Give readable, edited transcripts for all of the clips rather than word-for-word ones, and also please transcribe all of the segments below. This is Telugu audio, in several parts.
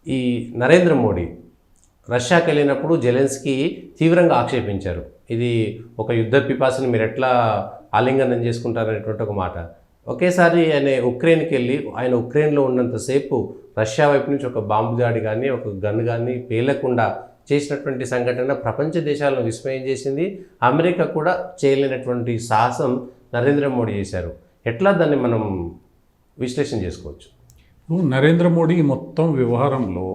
ఈ నరేంద్ర మోడీ రష్యాకి వెళ్ళినప్పుడు జెలెన్స్కీ తీవ్రంగా ఆక్షేపించారు. ఇది ఒక యుద్ధ పిపాసుని మీరు ఎట్లా ఆలింగనం చేసుకుంటారనేటువంటి ఒక మాట. ఒకేసారి ఆయన ఉక్రెయిన్లో ఉన్నంతసేపు రష్యా వైపు నుంచి ఒక బాంబు దాడి కానీ ఒక గన్ కానీ పేలకుండా చేసినటువంటి సంఘటన ప్రపంచ దేశాలను విస్మయం చేసింది. అమెరికా కూడా చేయలేనటువంటి సాహసం నరేంద్ర మోడీ చేశారు. ఎట్లా దాన్ని మనం విశ్లేషణ చేసుకోవచ్చు? నరేంద్ర మోడీ మొత్తం వ్యవహారంలో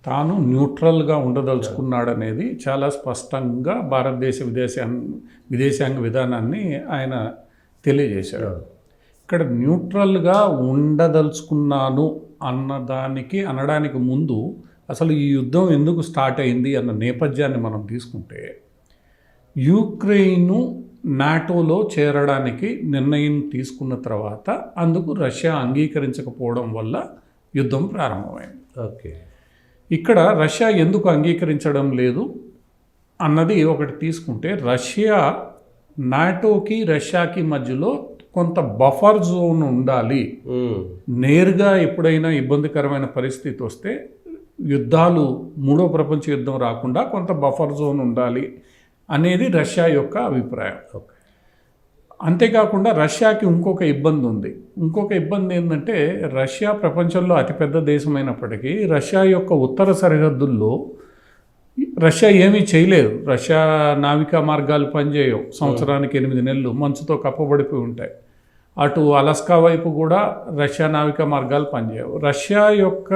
తాను న్యూట్రల్గా ఉండదలుచుకున్నాడనేది చాలా స్పష్టంగా భారతదేశ విదేశాంగ విధానాన్ని ఆయన తెలియజేశాడు. ఇక్కడ న్యూట్రల్గా ఉండదలుచుకున్నాను అనడానికి ముందు అసలు ఈ యుద్ధం ఎందుకు స్టార్ట్ అయింది అన్న నేపథ్యాన్ని మనం తీసుకుంటే, యుక్రెయిన్ నాటోలో చేరడానికి నిర్ణయం తీసుకున్న తర్వాత అందుకు రష్యా అంగీకరించకపోవడం వల్ల యుద్ధం ప్రారంభమైంది. ఓకే, ఇక్కడ రష్యా ఎందుకు అంగీకరించడం లేదు అన్నది ఒకటి తీసుకుంటే, నాటోకి రష్యాకి మధ్యలో కొంత బఫర్ జోన్ ఉండాలి. నేరుగా ఎప్పుడైనా ఇబ్బందికరమైన పరిస్థితి వస్తే యుద్ధాలు మూడో ప్రపంచ యుద్ధం రాకుండా కొంత బఫర్ జోన్ ఉండాలి అనేది రష్యా యొక్క అభిప్రాయం. అంతేకాకుండా రష్యాకి ఇంకొక ఇబ్బంది ఉంది. ఇంకొక ఇబ్బంది ఏంటంటే, రష్యా ప్రపంచంలో అతిపెద్ద దేశమైనప్పటికీ రష్యా యొక్క ఉత్తర సరిహద్దుల్లో రష్యా ఏమీ చేయలేదు. రష్యా నావికా మార్గాలు పనిచేయవు. సంవత్సరానికి 8 నెలలు మంచుతో కప్పబడిపోయి ఉంటాయి. అటు అలస్కా వైపు కూడా రష్యా నావికా మార్గాలు పనిచేయవు. రష్యా యొక్క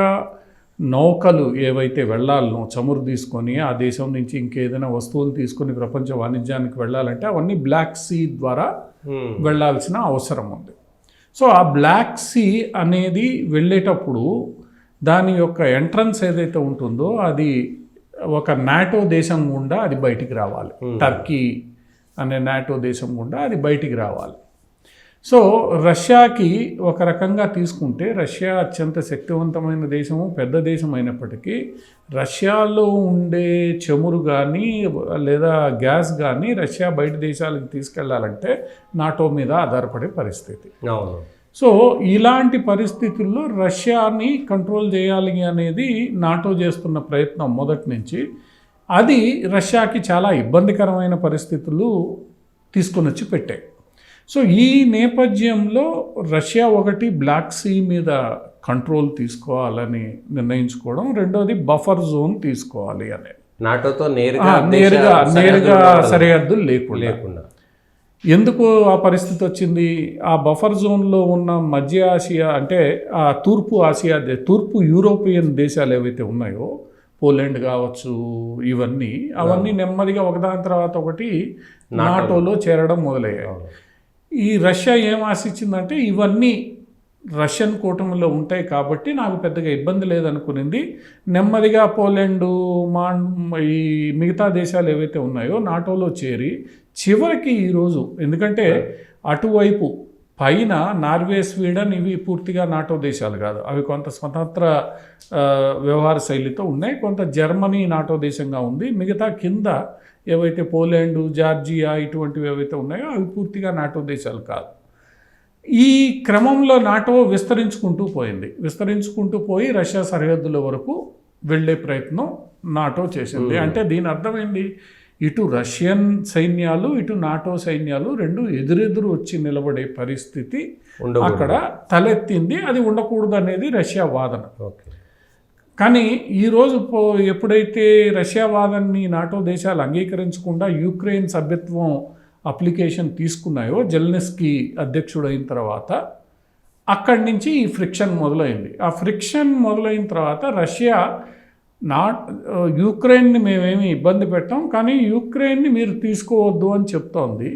నౌకలు ఏవైతే వెళ్ళాలనో చమురు తీసుకొని ఆ దేశం నుంచి ఇంకేదైనా వస్తువులు తీసుకొని ప్రపంచ వాణిజ్యానికి వెళ్ళాలంటే అవన్నీ బ్లాక్ సీ ద్వారా వెళ్ళాల్సిన అవసరం ఉంది. సో ఆ బ్లాక్ సీ అనేది వెళ్ళేటప్పుడు దాని యొక్క ఎంట్రన్స్ ఏదైతే ఉంటుందో అది ఒక నాటో దేశం గుండా అది బయటికి రావాలి. టర్కీ అనే నాటో దేశం గుండా అది బయటికి రావాలి. సో రష్యాకి ఒక రకంగా తీసుకుంటే, రష్యా అత్యంత శక్తివంతమైన దేశము, పెద్ద దేశం అయినప్పటికీ రష్యాలో ఉండే చమురు కానీ లేదా గ్యాస్ కానీ రష్యా బయట దేశాలకు తీసుకెళ్లాలంటే నాటో మీద ఆధారపడే పరిస్థితి. సో ఇలాంటి పరిస్థితుల్లో రష్యాని కంట్రోల్ చేయాలి అనేది నాటో చేస్తున్న ప్రయత్నం మొదటి నుంచి. అది రష్యాకి చాలా ఇబ్బందికరమైన పరిస్థితులు తీసుకొని వచ్చి పెట్టాయి. సో ఈ నేపథ్యంలో రష్యా ఒకటి బ్లాక్ సీ మీద కంట్రోల్ తీసుకోవాలని నిర్ణయించుకోవడం, రెండోది బఫర్ జోన్ తీసుకోవాలి అనేది. నాటోతో నేరుగా సరిహద్దులు లేకుండా. ఎందుకు ఆ పరిస్థితి వచ్చింది? ఆ బఫర్ జోన్లో ఉన్న మధ్య ఆసియా అంటే ఆ తూర్పు యూరోపియన్ దేశాలు ఏవైతే ఉన్నాయో, పోలాండ్ కావచ్చు, అవన్నీ నెమ్మదిగా ఒకదాని తర్వాత ఒకటి నాటోలో చేరడం మొదలయ్యాయి. ఈ రష్యా ఏం ఆశించిందంటే, ఇవన్నీ రష్యన్ కూటమిలో ఉంటాయి కాబట్టి నాకు పెద్దగా ఇబ్బంది లేదనుకునింది. నెమ్మదిగా పోలాండు ఈ మిగతా దేశాలు ఏవైతే ఉన్నాయో నాటోలో చేరి చివరికి ఈరోజు, ఎందుకంటే అటువైపు పైన నార్వే, స్వీడన్ ఇవి పూర్తిగా నాటో దేశాలు కాదు. అవి కొంత స్వతంత్ర వ్యవహార శైలితో ఉన్నాయి. కొంత జర్మనీ నాటో దేశంగా ఉంది. మిగతా కింద ఏవైతే పోలాండు, జార్జియా ఇటువంటివి ఏవైతే ఉన్నాయో అవి పూర్తిగా నాటో దేశాలు కాదు. ఈ క్రమంలో నాటో విస్తరించుకుంటూ పోయి రష్యా సరిహద్దుల వరకు వెళ్ళే ప్రయత్నం నాటో చేసింది. అంటే దీని అర్థమైంది, ఇటు రష్యన్ సైన్యాలు ఇటు నాటో సైన్యాలు రెండు ఎదురెదురు వచ్చి నిలబడే పరిస్థితి అక్కడ తలెత్తింది. అది ఉండకూడదు అనేది రష్యా వాదన. కానీ ఈరోజు ఎప్పుడైతే రష్యా వాదనని నాటో దేశాలు అంగీకరించకుండా యుక్రెయిన్ సభ్యత్వం అప్లికేషన్ తీసుకున్నాయో జెలెన్స్కీ అధ్యక్షుడైన తర్వాత, అక్కడి నుంచి ఈ ఫ్రిక్షన్ మొదలైంది. ఆ ఫ్రిక్షన్ మొదలైన తర్వాత రష్యా యుక్రెయిన్ని మేమేమి ఇబ్బంది పెట్టాం, కానీ యుక్రెయిన్ని మీరు తీసుకోవద్దు అని చెప్తోంది.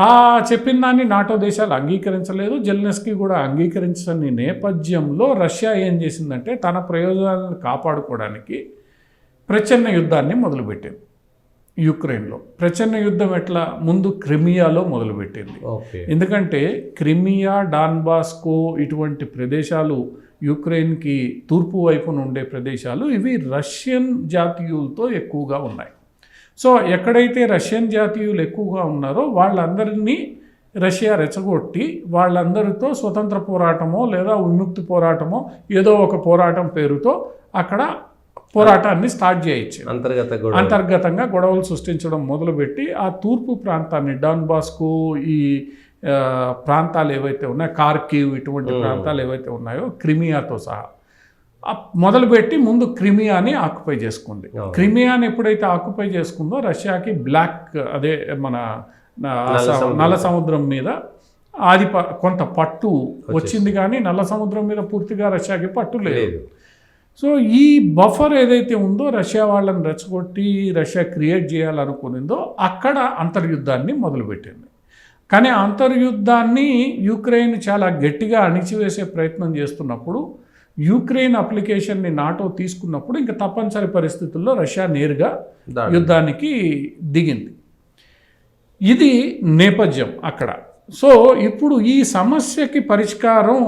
ఆ చెప్పిన దాన్ని నాటో దేశాలు అంగీకరించలేదు. జెలెన్స్కీ కూడా అంగీకరించని నేపథ్యంలో రష్యా ఏం చేసిందంటే, తన ప్రయోజనాలను కాపాడుకోవడానికి ప్రచ్ఛన్న యుద్ధాన్ని మొదలుపెట్టింది. యుక్రెయిన్లో ప్రచ్ఛన్న యుద్ధం ఎట్లా? ముందు క్రిమియాలో మొదలుపెట్టింది. ఎందుకంటే క్రిమియా, డాన్బాస్కో ఇటువంటి ప్రదేశాలు యుక్రెయిన్కి తూర్పు వైపున ఉండే ప్రదేశాలు, ఇవి రష్యన్ జాతీయులతో ఎక్కువగా ఉన్నాయి. సో ఎక్కడైతే రష్యన్ జాతీయులు ఎక్కువగా ఉన్నారో వాళ్ళందరినీ రష్యా రెచ్చగొట్టి వాళ్ళందరితో స్వతంత్ర పోరాటమో లేదా విముక్తి పోరాటమో ఏదో ఒక పోరాటం పేరుతో అక్కడ పోరాటాన్ని స్టార్ట్ చేయొచ్చు. అంతర్గతంగా గొడవలు సృష్టించడం మొదలుపెట్టి ఆ తూర్పు ప్రాంతాన్ని డాన్బాస్కు ఈ ప్రాంతాలు ఏవైతే ఉన్నాయో కార్కివ్ ఇటువంటి ప్రాంతాలు ఏవైతే ఉన్నాయో క్రిమియాతో సహా మొదలుపెట్టి ముందు క్రిమియాని ఆక్యుపై చేసుకుంది. క్రిమియాని ఎప్పుడైతే ఆక్యుపై చేసుకుందో రష్యాకి బ్లాక్ అదే మన నల్ల సముద్రం మీద కొంత పట్టు వచ్చింది, కానీ నల్ల సముద్రం మీద పూర్తిగా రష్యాకి పట్టు లేదు. సో ఈ బఫర్ ఏదైతే ఉందో రష్యా వాళ్ళని రెచ్చగొట్టి రష్యా క్రియేట్ చేయాలనుకునిందో అక్కడ అంతర్యుద్ధాన్ని మొదలుపెట్టింది. కానీ అంతర్యుద్ధాన్ని యుక్రెయిన్ చాలా గట్టిగా అణిచివేసే ప్రయత్నం చేస్తున్నప్పుడు యుక్రెయిన్ అప్లికేషన్ని నాటో తీసుకున్నప్పుడు ఇంకా తప్పనిసరి పరిస్థితుల్లో రష్యా నేరుగా యుద్ధానికి దిగింది. ఇది నేపథ్యం అక్కడ. సో ఇప్పుడు ఈ సమస్యకి పరిష్కారం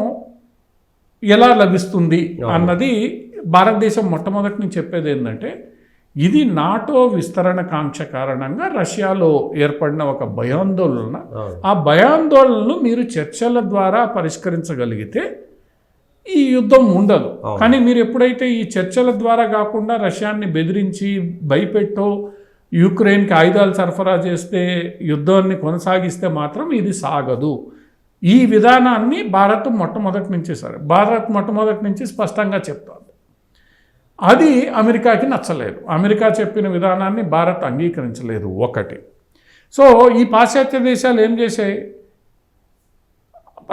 ఎలా లభిస్తుంది అన్నది భారతదేశం మొట్టమొదటి నుంచి చెప్పేది ఏంటంటే, ఇది నాటో విస్తరణ కాంక్ష కారణంగా రష్యాలో ఏర్పడిన ఒక భయాందోళన. ఆ భయాందోళనలు మీరు చర్చల ద్వారా పరిష్కరించగలిగితే ఈ యుద్ధం ఉండదు. కానీ మీరు ఎప్పుడైతే ఈ చర్చల ద్వారా కాకుండా రష్యాని బెదిరించి భయపెట్టో యుక్రెయిన్కి ఆయుధాలు సరఫరా చేస్తే యుద్ధాన్ని కొనసాగిస్తే మాత్రం ఇది సాగదు. ఈ విధానాన్ని భారత్ మొట్టమొదటి నుంచి స్పష్టంగా చెప్తోంది. అది అమెరికాకి నచ్చలేదు. అమెరికా చెప్పిన విధానాన్ని భారత్ అంగీకరించలేదు ఒకటి. సో ఈ పాశ్చాత్య దేశాలు ఏం చేశాయి,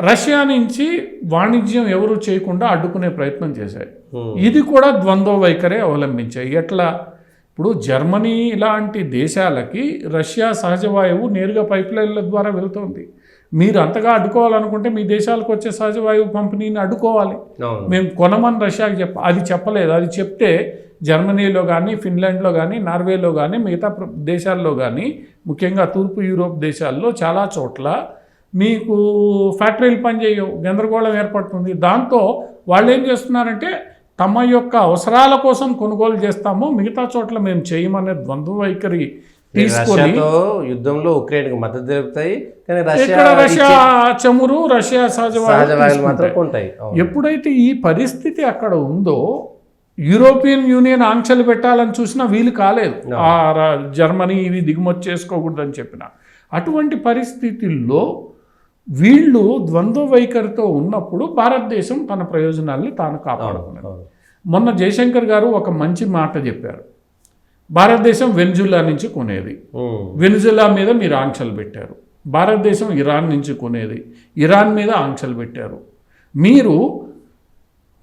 రష్యా నుంచి వాణిజ్యం ఎవరు చేయకుండా అడ్డుకునే ప్రయత్నం చేశాయి. ఇది కూడా ద్వంద్వ వైఖరే అవలంబించాయి. ఎట్లా, ఇప్పుడు జర్మనీ ఇలాంటి దేశాలకి రష్యా సహజ వాయువు నేరుగా పైప్ లైన్ల ద్వారా వెళ్తుంది. మీరు అంతగా అడ్డుకోవాలనుకుంటే మీ దేశాలకు వచ్చే సహజ వాయువు పంపిణీని అడ్డుకోవాలి. మేము కొనమని రష్యాకి అది చెప్పలేదు. అది చెప్తే జర్మనీలో కానీ ఫిన్లాండ్లో కానీ నార్వేలో కానీ మిగతా దేశాల్లో కానీ ముఖ్యంగా తూర్పు యూరోప్ దేశాల్లో చాలా చోట్ల మీకు ఫ్యాక్టరీలు పనిచేయవు, గందరగోళం ఏర్పడుతుంది. దాంతో వాళ్ళు ఏం చేస్తున్నారంటే తమ యొక్క అవసరాల కోసం కొనుగోలు చేస్తాము, మిగతా చోట్ల మేము చేయమనే ద్వంద్వ వైఖరి తీసుకొని యుద్ధంలో ఉక్రెయిన్కి మద్దతు తెలుపుతాయి. ఇక్కడ రష్యా చమురు రష్యా సహజ మాత్రం కొంటాయి. ఎప్పుడైతే ఈ పరిస్థితి అక్కడ ఉందో యూరోపియన్ యూనియన్ ఆంక్షలు పెట్టాలని చూసినా వీలు కాలేదు. జర్మనీ ఇవి దిగుమతి చేసుకోకూడదని చెప్పిన అటువంటి పరిస్థితుల్లో వీళ్ళు ద్వంద్వ వైఖరితో ఉన్నప్పుడు భారతదేశం తన ప్రయోజనాల్ని తాను కాపాడుకున్నది. మొన్న జయశంకర్ గారు ఒక మంచి మాట చెప్పారు. భారతదేశం వెనిజులా నుంచి కొనేది, వెనిజులా మీద మీరు ఆంక్షలు పెట్టారు. భారతదేశం ఇరాన్ నుంచి కొనేది, ఇరాన్ మీద ఆంక్షలు పెట్టారు. మీరు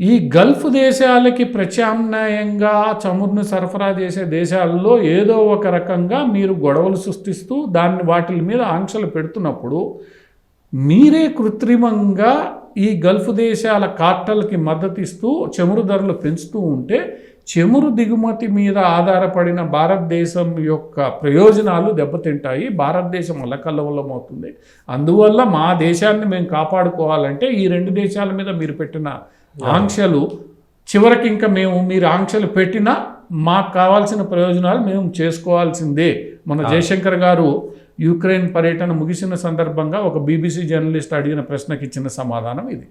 ఈ గల్ఫ్ దేశాలకి ప్రత్యామ్నాయంగా చమురును సరఫరా చేసే దేశాల్లో ఏదో ఒక రకంగా మీరు గొడవలు సృష్టిస్తూ వాటి మీద ఆంక్షలు పెడుతున్నప్పుడు మీరే కృత్రిమంగా ఈ గల్ఫ్ దేశాల కార్టల్కి మద్దతు ఇస్తూ చమురు ధరలు పెంచుతూ ఉంటే చమురు దిగుమతి మీద ఆధారపడిన భారతదేశం యొక్క ప్రయోజనాలు దెబ్బతింటాయి. భారతదేశం అల్లకల్లవల్లమవుతుంది. అందువల్ల మా దేశాన్ని మేము కాపాడుకోవాలంటే ఈ రెండు దేశాల మీద మీరు పెట్టిన ఆంక్షలు చివరికి ఇంకా మీరు ఆంక్షలు పెట్టినా మాకు కావాల్సిన ప్రయోజనాలు మేము చేసుకోవాల్సిందే. మన జయశంకర్ గారు యుక్రెయిన్ పర్యటన ముగిసిన సందర్భంగా ఒక BBC జర్నలిస్ట్ అడిగిన ప్రశ్నకి ఇచ్చిన సమాధానం ఇది.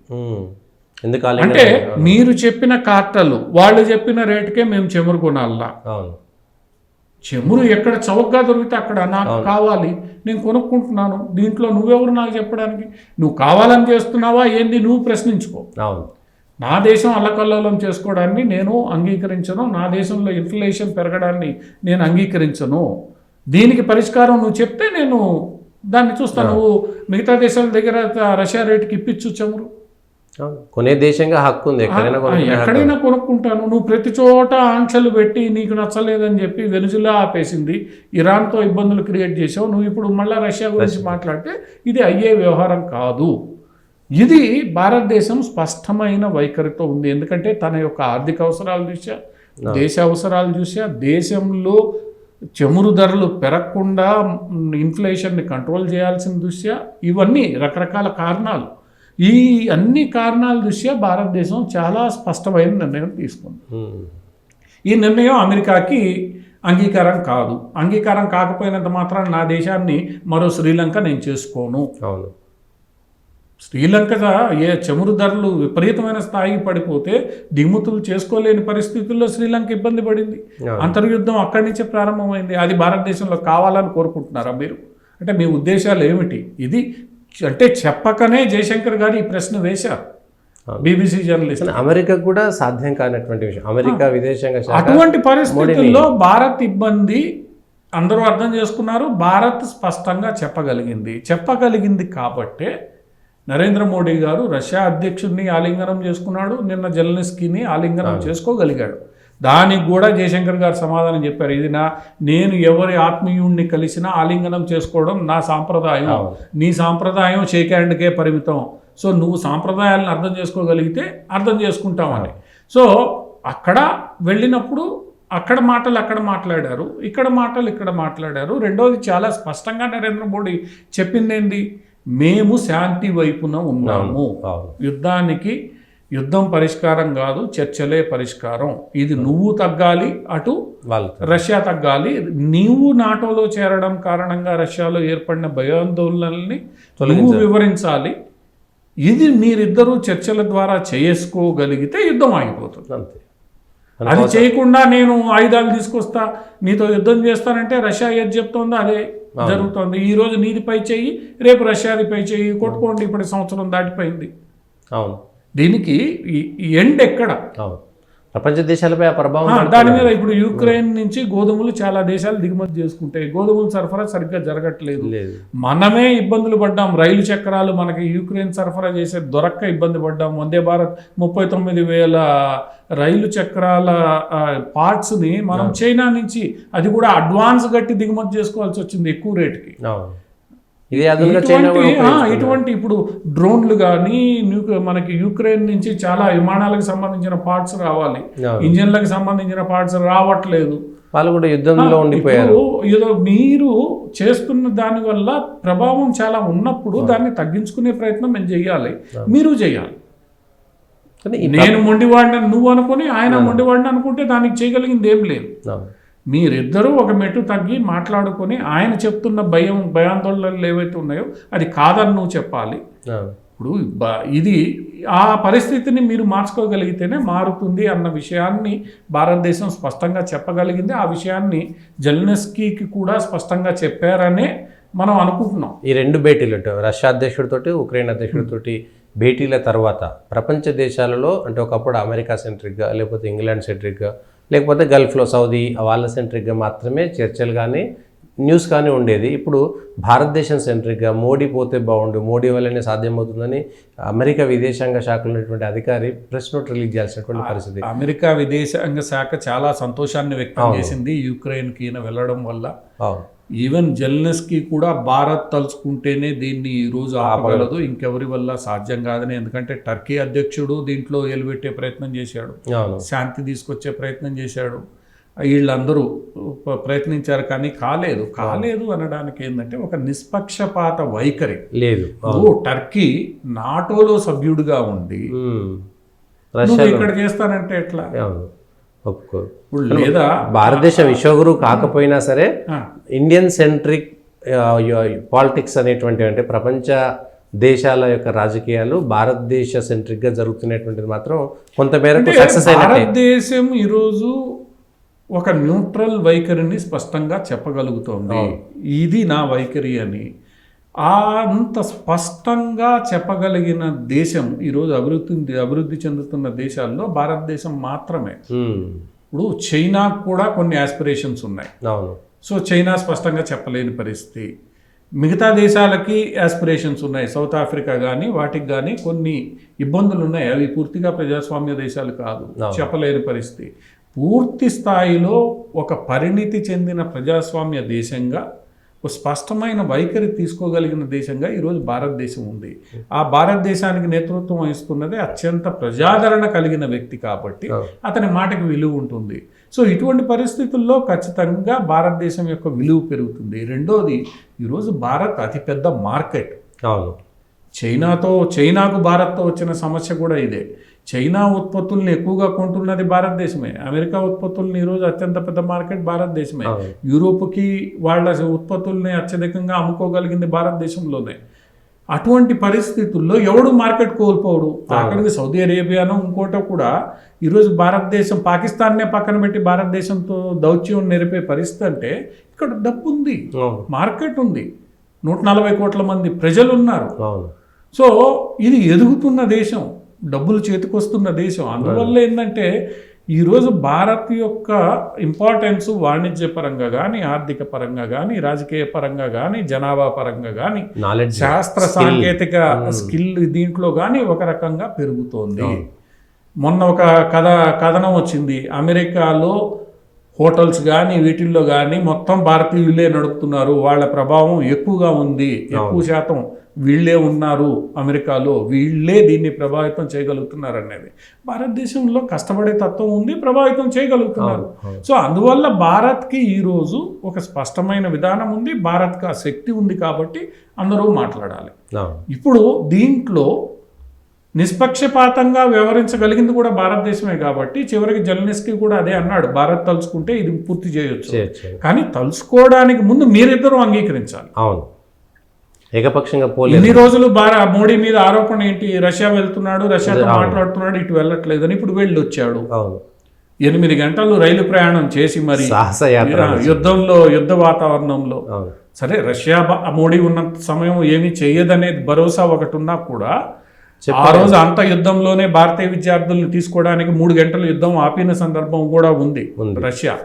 అంటే మీరు చెప్పిన కార్టలు వాళ్ళు చెప్పిన రేటుకే మేము చమురు కొనాలా, చమురు ఎక్కడ చౌకగా దొరికితే అక్కడ నాకు కావాలి, నేను కొనుక్కుంటున్నాను, దీంట్లో నువ్వెవరు నాకు చెప్పడానికి, నువ్వు కావాలని చేస్తున్నావా ఏంది నువ్వు ప్రశ్నించుకో. నా దేశం అల్లకల్లోలం చేసుకోవడాన్ని నేను అంగీకరించను, నా దేశంలో ఇన్ఫ్లేషన్ పెరగడాన్ని నేను అంగీకరించను. దీనికి పరిష్కారం నువ్వు చెప్తే నేను దాన్ని చూస్తాను. నువ్వు మిగతా దేశాల దగ్గర రష్యా రేటుకి ఇప్పించు చమురు, కొనే దేశంగా హక్కు ఉంది, ఎక్కడైనా కొనుక్కుంటాను. నువ్వు ప్రతి చోట ఆంక్షలు పెట్టి నీకు నచ్చలేదని చెప్పి వెనిజులా ఆపేసింది, ఇరాన్తో ఇబ్బందులు క్రియేట్ చేసావు, నువ్వు ఇప్పుడు మళ్ళీ రష్యా గురించి మాట్లాడితే ఇది అయ్యే వ్యవహారం కాదు. ఇది భారతదేశం స్పష్టమైన వైఖరితో ఉంది. ఎందుకంటే తన యొక్క ఆర్థిక అవసరాల దృష్ట్యా, దేశ అవసరాల దృష్ట్యా, దేశంలో చమురు ధరలు పెరగకుండా ఇన్ఫ్లేషన్ని కంట్రోల్ చేయాల్సిన దృష్ట్యా, ఇవన్నీ రకరకాల కారణాలు. ఈ అన్ని కారణాల దృష్ట్యా భారతదేశం చాలా స్పష్టమైన నిర్ణయం తీసుకుంది. ఈ నిర్ణయం అమెరికాకి అంగీకారం కాదు. అంగీకారం కాకపోయినంత మాత్రం నా దేశాన్ని మరో శ్రీలంక నేను చేసుకోను. అవును. శ్రీలంక ఏ చమురు ధరలు విపరీతమైన స్థాయికి పడిపోతే దిగుమతులు చేసుకోలేని పరిస్థితుల్లో శ్రీలంక ఇబ్బంది పడింది. అంతర్యుద్ధం అక్కడి నుంచే ప్రారంభమైంది. అది భారతదేశంలో కావాలని కోరుకుంటున్నారా మీరు? అంటే మీ ఉద్దేశాలు ఏమిటి? ఇది అంటే చెప్పకనే జయశంకర్ గారు ఈ ప్రశ్న వేశారు బీబీసీ జర్నలిస్ట్. అమెరికా కూడా సాధ్యం కానటువంటి విషయం. అమెరికా విదేశాంగ శాఖ అటువంటి పరిస్థితుల్లో భారత్ ఇబ్బంది అందరూ అర్థం చేసుకున్నారు. భారత్ స్పష్టంగా చెప్పగలిగింది కాబట్టే నరేంద్ర మోడీ గారు రష్యా అధ్యక్షుడిని ఆలింగనం చేసుకున్నాడు. నిన్న జెలెన్స్కీని ఆలింగనం చేసుకోగలిగాడు. దానికి కూడా జయశంకర్ గారు సమాధానం చెప్పారు. ఇది నేను ఎవరి ఆత్మీయుణ్ణి కలిసినా ఆలింగనం చేసుకోవడం నా సాంప్రదాయం. నీ సాంప్రదాయం షేక్ హ్యాండ్కే పరిమితం. సో నువ్వు సాంప్రదాయాలను అర్థం చేసుకోగలిగితే అర్థం చేసుకుంటామని. సో అక్కడ వెళ్ళినప్పుడు అక్కడ మాటలు అక్కడ మాట్లాడారు, ఇక్కడ మాటలు ఇక్కడ మాట్లాడారు. రెండోది చాలా స్పష్టంగా నరేంద్ర మోడీ చెప్పింది ఏంటి? మేము శాంతి వైపున ఉన్నాము. యుద్ధం పరిష్కారం కాదు, చర్చలే పరిష్కారం. ఇది నువ్వు తగ్గాలి, అటు రష్యా తగ్గాలి. నీవు నాటోలో చేరడం కారణంగా రష్యాలో ఏర్పడిన భయాందోళనల్ని నువ్వు వివరించాలి. ఇది మీరిద్దరూ చర్చల ద్వారా చేసుకోగలిగితే యుద్ధం ఆగిపోతుంది. అంతే. అది చేయకుండా నేను ఆయుధాలు తీసుకొస్తా, నీతో యుద్ధం చేస్తానంటే రష్యా ఏది చెప్తోందో అదే జరుగుతుంది. ఈ రోజు నీది పై చెయ్యి, రేపు రష్యాది పై చెయ్యి, కొట్టుకోండి. ఇప్పుడు సంవత్సరం దాటిపోయింది. అవును. దీనికి ఎండ్ ఎక్కడ? ప్రపంచ దేశాలపై ఆ ప్రభావం దాని మీద ఇప్పుడు యుక్రెయిన్ నుంచి గోధుమలు చాలా దేశాలు దిగుమతి చేసుకుంటాయి. గోధుమల సరఫరా సరిగ్గా జరగట్లేదు. మనమే ఇబ్బందులు పడ్డాం. రైలు చక్రాలు మనకి యుక్రెయిన్ సరఫరా చేసే దొరక్క ఇబ్బంది పడ్డాం. వందే భారత్ 39,000 రైలు చక్రాల పార్ట్స్ని మనం చైనా నుంచి, అది కూడా అడ్వాన్స్ కట్టి దిగుమతి చేసుకోవాల్సి వచ్చింది ఎక్కువ రేటుకి. ఇటువంటి ఇప్పుడు డ్రోన్లు కానీ మనకి యుక్రెయిన్ నుంచి చాలా విమానాలకు సంబంధించిన పార్ట్స్ రావాలి, ఇంజన్లకు సంబంధించిన పార్ట్స్ రావట్లేదు. వాళ్ళు కూడా యుద్ధంలో ఉండిపోయారు. మీరు చేస్తున్న దాని వల్ల ప్రభావం చాలా ఉన్నప్పుడు దాన్ని తగ్గించుకునే ప్రయత్నం మేము చెయ్యాలి, మీరు చెయ్యాలి. నేను మొండివాడిని నువ్వు అనుకుని ఆయన మొండివాడిని అనుకుంటే దానికి చేయగలిగింది ఏం లేదు. మీరిద్దరూ ఒక మెట్టు తగ్గి మాట్లాడుకొని ఆయన చెప్తున్న భయాందోళనలు ఏవైతే ఉన్నాయో అది కాదని నువ్వు చెప్పాలి. ఇప్పుడు ఇది ఆ పరిస్థితిని మీరు మార్చుకోగలిగితేనే మారుతుంది అన్న విషయాన్ని భారతదేశం స్పష్టంగా చెప్పగలిగింది. ఆ విషయాన్ని జెలెన్స్కీకి కూడా స్పష్టంగా చెప్పారనే మనం అనుకుంటున్నాం. ఈ రెండు భేటీలు రష్యా అధ్యక్షుడితోటి ఉక్రెయిన్ అధ్యక్షుడితోటి భేటీల తర్వాత ప్రపంచ దేశాలలో అంటే ఒకప్పుడు అమెరికా సెంట్రిక్గా, లేకపోతే ఇంగ్లాండ్ సెంట్రిక్గా, లేకపోతే గల్ఫ్లో సౌదీ వాళ్ళ సెంట్రిక్గా మాత్రమే చర్చలు కానీ న్యూస్ కానీ ఉండేది. ఇప్పుడు భారతదేశం సెంట్రిక్గా మోడీ పోతే బాగుండు, మోడీ వల్లనే సాధ్యమవుతుందని అమెరికా విదేశాంగ శాఖలో ఉన్నటువంటి అధికారి ప్రెస్ నోట్ రిలీజ్ చేయాల్సినటువంటి పరిస్థితి. అమెరికా విదేశాంగ శాఖ చాలా సంతోషాన్ని వ్యక్తం చేసింది యుక్రెయిన్కి వెళ్ళడం వల్ల. ఈవెన్ జెలెన్స్కీ కూడా భారత్ తలుచుకుంటేనే దీన్ని ఈరోజు ఆపగలదు, ఇంకెవరి వల్ల సాధ్యం కాదని. ఎందుకంటే టర్కీ అధ్యక్షుడు దీంట్లో ఎలువెట్టే ప్రయత్నం చేశాడు, శాంతి తీసుకొచ్చే ప్రయత్నం చేశాడు. వీళ్ళందరూ ప్రయత్నించారు కానీ కాలేదు అనడానికి ఏంటంటే ఒక నిష్పక్షపాత వైఖరి లేదు. టర్కీ నాటోలో సభ్యుడిగా ఉండి ఇక్కడ చేస్తానంటే ఎట్లా? ఒప్పుకోరు. లేదా భారతదేశం విశ్వగురు కాకపోయినా సరే ఇండియన్ సెంట్రిక్ పాలిటిక్స్ అనేటువంటి అంటే ప్రపంచ దేశాల యొక్క రాజకీయాలు భారతదేశ సెంట్రిక్గా జరుగుతున్నటువంటిది మాత్రం కొంతమేరకు సక్సెస్ అయినట్టే. భారతదేశం ఈరోజు ఒక న్యూట్రల్ వైఖరిని స్పష్టంగా చెప్పగలుగుతోంది. ఇది నా వైఖరి అని అంత స్పష్టంగా చెప్పగలిగిన దేశం ఈరోజు అభివృద్ధి చెందుతున్న దేశాల్లో భారతదేశం మాత్రమే. ఇప్పుడు చైనాకు కూడా కొన్ని ఆస్పిరేషన్స్ ఉన్నాయి. సో చైనా స్పష్టంగా చెప్పలేని పరిస్థితి. మిగతా దేశాలకి ఆస్పిరేషన్స్ ఉన్నాయి. సౌత్ ఆఫ్రికా కానీ వాటికి కానీ కొన్ని ఇబ్బందులు ఉన్నాయి. అవి పూర్తిగా ప్రజాస్వామ్య దేశాలు కాదు, చెప్పలేని పరిస్థితి. పూర్తి స్థాయిలో ఒక పరిణితి చెందిన ప్రజాస్వామ్య దేశంగా ఒక స్పష్టమైన వైఖరి తీసుకోగలిగిన దేశంగా ఈరోజు భారతదేశం ఉంది. ఆ భారతదేశానికి నేతృత్వం వహిస్తున్నది అత్యంత ప్రజాదరణ కలిగిన వ్యక్తి కాబట్టి అతని మాటకి విలువ ఉంటుంది. సో ఇటువంటి పరిస్థితుల్లో ఖచ్చితంగా భారతదేశం యొక్క విలువ పెరుగుతుంది. రెండోది, ఈరోజు భారత్ అతిపెద్ద మార్కెట్. చైనాకు భారత్తో వచ్చిన సమస్య కూడా ఇదే. చైనా ఉత్పత్తుల్ని ఎక్కువగా కొంటున్నది భారతదేశమే. అమెరికా ఉత్పత్తుల్ని ఈరోజు అత్యంత పెద్ద మార్కెట్ భారతదేశమే. యూరోప్కి వాళ్ళ ఉత్పత్తుల్ని అత్యధికంగా అమ్ముకోగలిగింది భారతదేశంలోనే. అటువంటి పరిస్థితుల్లో ఎవడు మార్కెట్ కోల్పోవడు. అక్కడికి సౌదీ అరేబియానో ఇంకోటో కూడా ఈరోజు భారతదేశం పాకిస్తాన్నే పక్కన పెట్టి భారతదేశంతో దౌత్యం నెరిపే పరిస్థితి అంటే ఇక్కడ డబ్బు ఉంది, మార్కెట్ ఉంది, 140 కోట్ల మంది ప్రజలు ఉన్నారు. సో ఇది ఎదుగుతున్న దేశం, డబ్బులు చేతికొస్తున్న దేశం. అందువల్ల ఏంటంటే ఈరోజు భారత్ యొక్క ఇంపార్టెన్స్ వాణిజ్య పరంగా కానీ, ఆర్థిక పరంగా కానీ, రాజకీయ పరంగా కానీ, జనాభా పరంగా కానీ, శాస్త్ర సాంకేతిక స్కిల్ దీంట్లో కానీ ఒక రకంగా పెరుగుతోంది. మొన్న ఒక కథనం వచ్చింది, అమెరికాలో హోటల్స్ కానీ వీటిల్లో కానీ మొత్తం భారతీయులే నడుపుతున్నారు, వాళ్ళ ప్రభావం ఎక్కువగా ఉంది, ఎక్కువ శాతం వీళ్ళే ఉన్నారు అమెరికాలో, వీళ్ళే దీన్ని ప్రభావితం చేయగలుగుతున్నారు అనేది. భారతదేశంలో కష్టపడే తత్వం ఉంది, ప్రభావితం చేయగలుగుతున్నారు. సో అందువల్ల భారత్కి ఈరోజు ఒక స్పష్టమైన విధానం ఉంది, భారత్కి ఆ శక్తి ఉంది కాబట్టి అందరూ మాట్లాడాలి. ఇప్పుడు దీంట్లో నిష్పక్షపాతంగా వ్యవహరించగలిగింది కూడా భారతదేశమే కాబట్టి చివరికి జెలెన్స్కీ కూడా అదే అన్నాడు, భారత్ తలుచుకుంటే ఇది పూర్తి చేయొచ్చు, కానీ తలుచుకోవడానికి ముందు మీరిద్దరూ అంగీకరించాలి. అవును, ఏకపక్షంగా పోలేదు. ఇన్ని రోజులు మోడీ మీద ఆరోపణ ఏంటి, రష్యా వెళ్తున్నాడు, రష్యాతో మాట్లాడుతున్నాడు, ఇటు వెళ్ళట్లేదని. ఇప్పుడు వెళ్ళి వచ్చాడు, 8 గంటలు రైలు ప్రయాణం చేసి మరి యుద్ధంలో, యుద్ధ వాతావరణంలో. సరే రష్యా మోడీ ఉన్నంత సమయం ఏమీ చెయ్యదనేది భరోసా ఒకటి ఉన్నా కూడా ఆ రోజు అంత యుద్ధంలోనే భారతీయ విద్యార్థులను తీసుకోవడానికి 3 గంటలు యుద్ధం ఆపిన సందర్భం కూడా ఉంది రష్యా.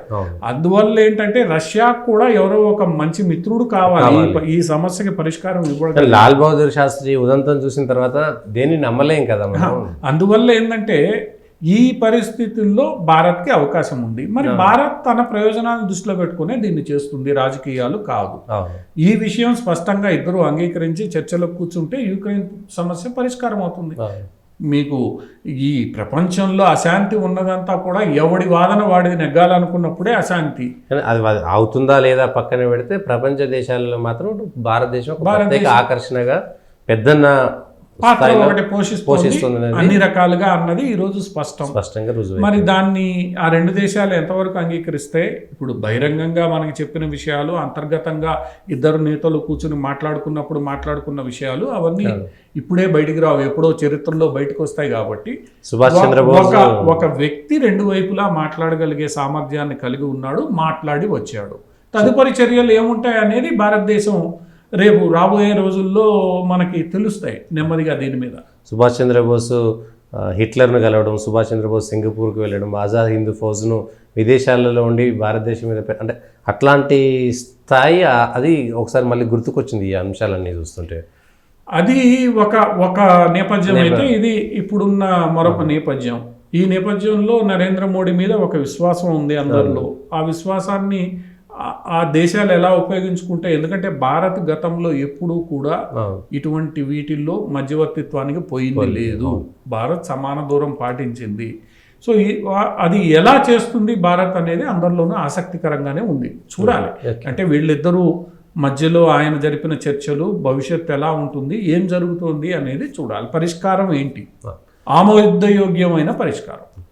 అందువల్ల ఏంటంటే రష్యా కూడా ఎవరో ఒక మంచి మిత్రుడు కావాలి ఈ సమస్యకి పరిష్కారం ఇవ్వడం. లాల్ బహదూర్ శాస్త్రి ఉదంతం చూసిన తర్వాత దేన్ని నమ్మలేం కదా. అందువల్ల ఏంటంటే ఈ పరిస్థితుల్లో భారత్కి అవకాశం ఉంది. మరి భారత్ తన ప్రయోజనాలను దృష్టిలో పెట్టుకునే దీన్ని చేస్తుంది, రాజకీయాలు కాదు. ఈ విషయం స్పష్టంగా ఇద్దరు అంగీకరించి చర్చలో కూర్చుంటే యుక్రెయిన్ సమస్య పరిష్కారం అవుతుంది. మీకు ఈ ప్రపంచంలో అశాంతి ఉన్నదంతా కూడా ఎవడి వాదన వాడిది నెగ్గాలనుకున్నప్పుడే అశాంతి. అది అవుతుందా లేదా పక్కన పెడితే ప్రపంచ దేశాలలో మాత్రం భారతదేశం ఆకర్షణగా పెద్దన్న పాత్ర ఒకటి పోషిస్తుంది అన్ని రకాలుగా అన్నది ఈరోజు స్పష్టంగా రుజువు. మరి దాన్ని ఆ 2 దేశాలు ఎంతవరకు అంగీకరిస్తే, ఇప్పుడు బహిరంగంగా మనకి చెప్పిన విషయాలు, అంతర్గతంగా ఇద్దరు నేతలు కూర్చుని మాట్లాడుకున్న విషయాలు అవన్నీ ఇప్పుడే బయటికి రావు, ఎప్పుడో చరిత్రలో బయటకు వస్తాయి. కాబట్టి సుభాష్ చంద్రబోస్ ఒక వ్యక్తి 2 వైపులా మాట్లాడగలిగే సామర్థ్యాన్ని కలిగి ఉన్నాడు, మాట్లాడి వచ్చాడు. తదుపరి చర్యలు ఏముంటాయి అనేది భారతదేశం రేపు రాబోయే రోజుల్లో మనకి తెలుస్తాయి నెమ్మదిగా దీని మీద. సుభాష్ చంద్రబోస్ హిట్లర్ను కలవడం, సుభాష్ చంద్రబోస్ సింగపూర్కి వెళ్ళడం, ఆజాద్ హిందూ ఫౌజ్ను విదేశాలలో ఉండి భారతదేశం మీద అంటే అట్లాంటి స్థాయి అది ఒకసారి మళ్ళీ గుర్తుకొచ్చింది ఈ అంశాలన్నీ చూస్తుంటే. అది ఒక నేపథ్యం అయితే, ఇది ఇప్పుడున్న మరొక నేపథ్యం. ఈ నేపథ్యంలో నరేంద్ర మోడీ మీద ఒక విశ్వాసం ఉంది అందరిలో. ఆ విశ్వాసాన్ని ఆ దేశాలు ఎలా ఉపయోగించుకుంటే, ఎందుకంటే భారత్ గతంలో ఎప్పుడూ కూడా ఇటువంటి వీటిల్లో మధ్యవర్తిత్వానికి పోయింది లేదు. భారత్ సమాన దూరం పాటించింది. సో అది ఎలా చేస్తుంది భారత్ అనేది అందరిలోనూ ఆసక్తికరంగానే ఉంది, చూడాలి. అంటే వీళ్ళిద్దరూ మధ్యలో ఆయన జరిపిన చర్చలు, భవిష్యత్తు ఎలా ఉంటుంది, ఏం జరుగుతుంది అనేది చూడాలి. పరిష్కారం ఏంటి, ఆమోదయోగ్యమైన పరిష్కారం.